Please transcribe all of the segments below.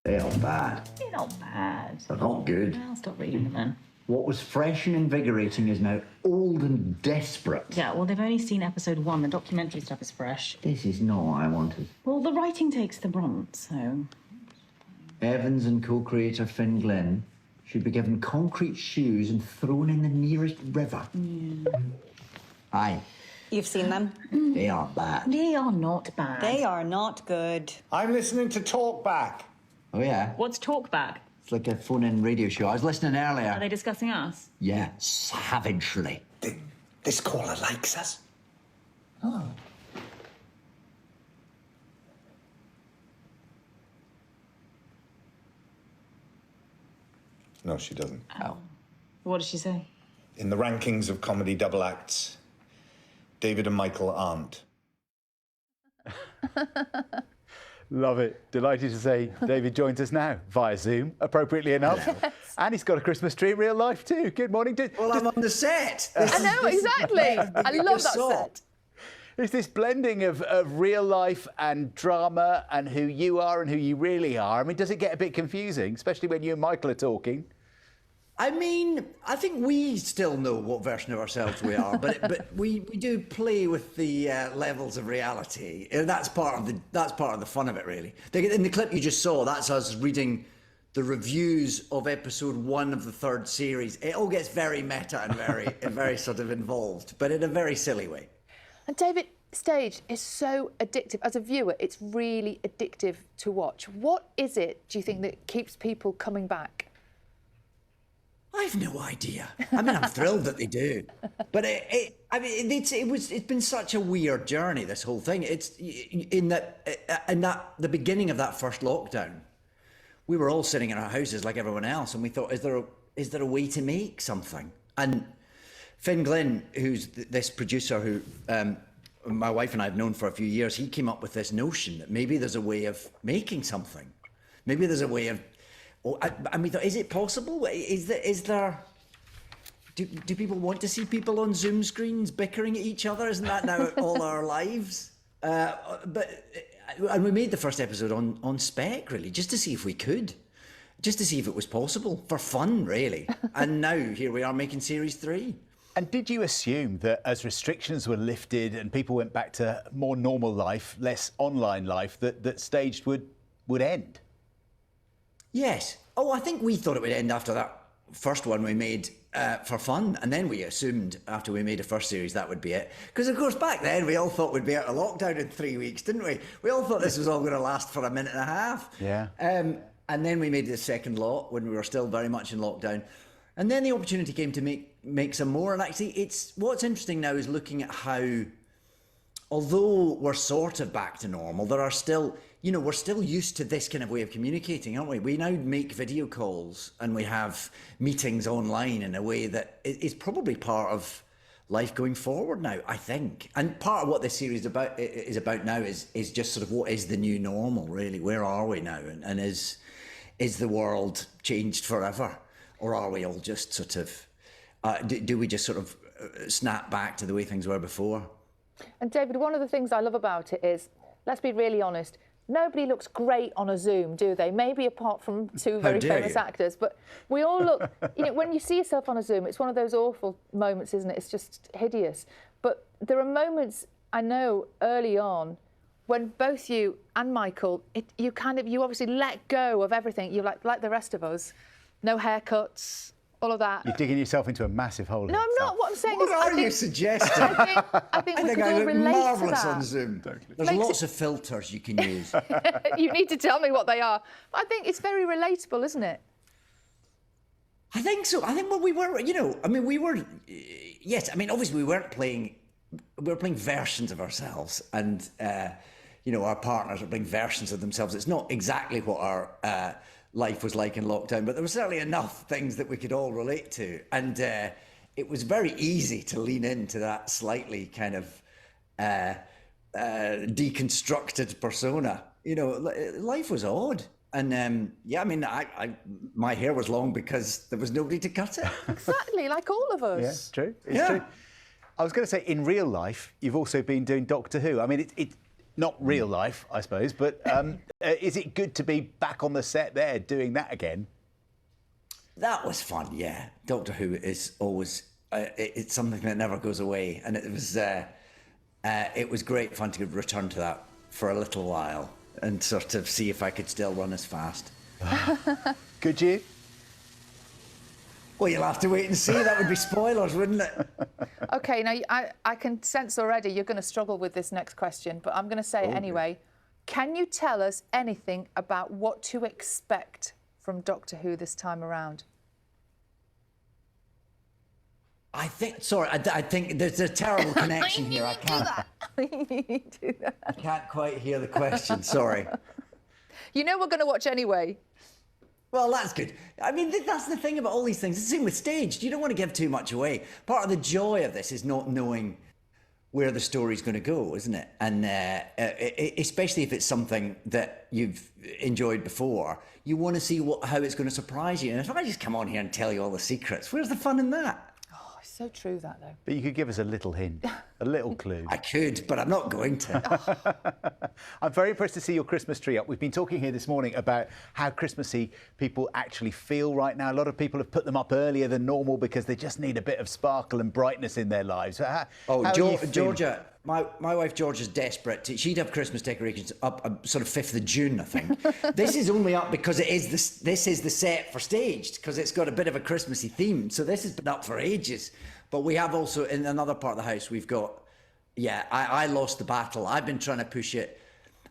They are bad. They're not bad. They're not good. I'll stop reading them then. What was fresh and invigorating is now old and desperate. Yeah, well, they've only seen episode 1. The documentary stuff is fresh. This is not what I wanted. Well, the writing takes the brunt, so... Evans and co-creator Finn Glynn should be given concrete shoes and thrown in the nearest river. Yeah. Aye. You've seen them? They are bad. They are not bad. They are not good. I'm listening to Talk Back. Oh, yeah? What's Talkback? It's like a phone-in radio show. I was listening earlier. Are they discussing us? Yeah, savagely. This caller likes us. Oh. No, she doesn't. Oh. What did she say? In the rankings of comedy double acts, David and Michael aren't. Love it. Delighted to say David joins us now via Zoom, appropriately enough. Yes. And he's got a Christmas tree in real life too. Good morning. Well, I'm on the set. I know, exactly. I love that set. It's this blending of real life and drama and who you are and who you really are. I mean, does it get a bit confusing, especially when you and Michael are talking? I mean, I think we still know what version of ourselves we are, but we do play with the levels of reality. That's part of the fun of it, really. In the clip you just saw, that's us reading the reviews of episode 1 of the 3rd series. It all gets very meta and very sort of involved, but in a very silly way. And David, stage is so addictive. As a viewer, it's really addictive to watch. What is it, do you think, that keeps people coming back? I've no idea. I mean, I'm thrilled that they do, but it's been such a weird journey. This whole thing. It's in that the beginning of that first lockdown, we were all sitting in our houses like everyone else, and we thought, is there a way to make something? And Finn Glynn, who's this producer who my wife and I have known for a few years, he came up with this notion that maybe there's a way of making something. Maybe there's a way of. And we thought, is it possible? Is there? Do people want to see people on Zoom screens bickering at each other? Isn't that now all our lives? And we made the first episode on spec, really, just to see if we could, just to see if it was possible for fun, really. And now here we are making series 3. And did you assume that as restrictions were lifted and people went back to more normal life, less online life, that Staged would end? Yes. Oh, I think we thought it would end after that first one we made for fun. And then we assumed after we made the first series that would be it. Because, of course, back then we all thought we'd be out of lockdown in 3 weeks, didn't we? We all thought this was all going to last for a minute and a half. Yeah. And then we made the second lot when we were still very much in lockdown. And then the opportunity came to make some more. And actually, what's interesting now is looking at how, although we're sort of back to normal, there are still, we're still used to this kind of way of communicating, aren't we? We now make video calls and we have meetings online in a way that is probably part of life going forward now, I think. And part of what this series is about now is just sort of what is the new normal, really? Where are we now? And is the world changed forever? Or are we all just sort of, do we just sort of snap back to the way things were before? And David, one of the things I love about it is, let's be really honest, nobody looks great on a Zoom, do they? Maybe apart from 2 very famous actors, but we all look, when you see yourself on a Zoom, it's one of those awful moments, isn't it? It's just hideous. But there are moments, I know, early on, when both you and Michael, you obviously let go of everything. You're like the rest of us. No haircuts, all of that. You're digging yourself into a massive hole. No, I'm not. What I'm saying is... What are you suggesting? I think we could all relate to that. Marvellous on Zoom. There's lots of filters you can use. You need to tell me what they are. I think it's very relatable, isn't it? I think so. I think we were, yes, obviously we were playing versions of ourselves, and, our partners are playing versions of themselves. It's not exactly what our life was like in lockdown, but there were certainly enough things that we could all relate to. And it was very easy to lean into that slightly kind of deconstructed persona. Life was odd. And my hair was long because there was nobody to cut it. Exactly, like all of us. Yeah, it's true. It's true. I was going to say, in real life, you've also been doing Doctor Who. I mean, Not real life, I suppose, but is it good to be back on the set there doing that again? That was fun, yeah. Doctor Who is always it's something that never goes away, and it was great fun to return to that for a little while and sort of see if I could still run as fast. Could you? Well, you'll have to wait and see. That would be spoilers, wouldn't it? OK, now I can sense already you're going to struggle with this next question, but I'm going to say it anyway. Can you tell us anything about what to expect from Doctor Who this time around? I think there's a terrible connection here. I can't quite hear the question. Sorry. You know we're going to watch anyway. Well, that's good. I mean, that's the thing about all these things. It's the same with staged. You don't want to give too much away. Part of the joy of this is not knowing where the story's going to go, isn't it? And especially if it's something that you've enjoyed before, you want to see how it's going to surprise you. And if I just come on here and tell you all the secrets, where's the fun in that? So true, that, though. But you could give us a little hint, a little clue. I could, but I'm not going to. I'm very impressed to see your Christmas tree up. We've been talking here this morning about how Christmassy people actually feel right now. A lot of people have put them up earlier than normal because they just need a bit of sparkle and brightness in their lives. How are you feeling? Georgia, my wife Georgia's desperate. She'd have Christmas decorations up sort of 5th of June, I think. This is only up because this is the set for staged, because it's got a bit of a Christmassy theme. So this has been up for ages. But we have also, in another part of the house, we've got, I lost the battle. I've been trying to push it.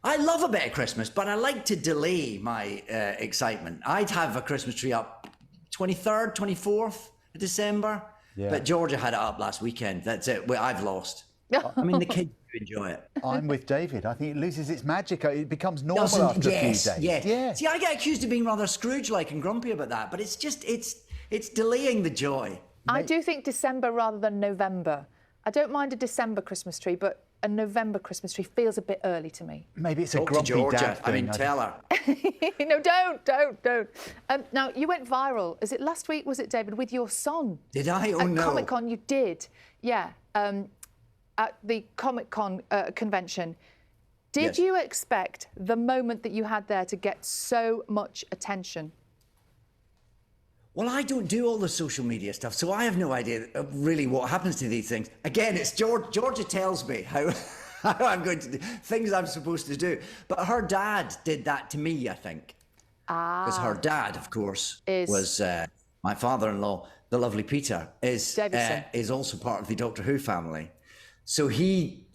I love a bit of Christmas, but I like to delay my excitement. I'd have a Christmas tree up 23rd, 24th of December. Yeah. But Georgia had it up last weekend. That's it. I've lost. I mean, the kids do enjoy it. I'm with David. I think it loses its magic. It becomes normal after a few days. Yeah. See, I get accused of being rather Scrooge-like and grumpy about that, but it's just, it's delaying the joy. I do think December rather than November. I don't mind a December Christmas tree, but a November Christmas tree feels a bit early to me. Maybe it's a grumpy dad thing. I mean, tell her. No, don't. Now, you went viral. Is it last week, was it, David, with your song? Did I? Oh, no. At Comic-Con, you did. Yeah. At the Comic-Con convention. Did you expect the moment that you had there to get so much attention? Well, I don't do all the social media stuff, so I have no idea really what happens to these things. Again, it's Georgia tells me how I'm going to do things I'm supposed to do. But her dad did that to me, I think. Because her dad, of course, was my father-in-law, the lovely Peter, is also part of the Doctor Who family. So he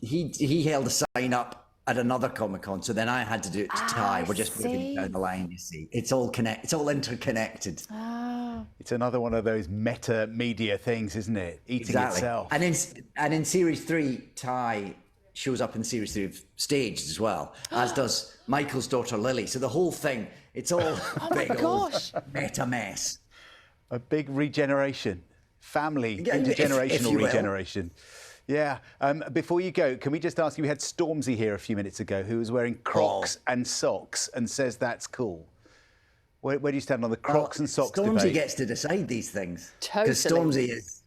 held a sign up at another Comic-Con, so then I had to do it to Ty. We're just moving down the line, you see. It's all interconnected. It's another one of those meta media things, isn't it? Eating itself. And in Series 3, Ty shows up in Series 3 of Staged as well, as does Michael's daughter Lily. So the whole thing, it's all big old meta mess. A big regeneration. Family, intergenerational regeneration. Yeah. Before you go, can we just ask you, we had Stormzy here a few minutes ago who was wearing Crocs and socks and says that's cool. Where do you stand on the Crocs and socks debate? Stormzy gets to decide these things. Totally. Because Stormzy is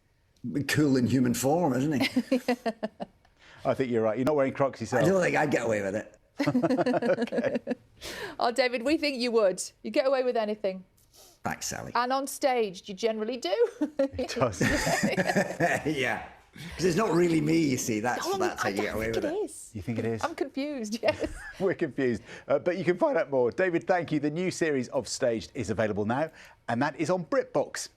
cool in human form, isn't he? I think you're right. You're not wearing Crocs yourself. I don't think I'd get away with it. Okay. Oh, David, we think you would. You get away with anything. Thanks, Sally. And on stage, you generally do. It does. Yeah. Because it's not really me, you see. That's how you get away with it. You think it is? I'm confused, yes. We're confused. But you can find out more. David, thank you. The new series of Staged is available now, and that is on BritBox.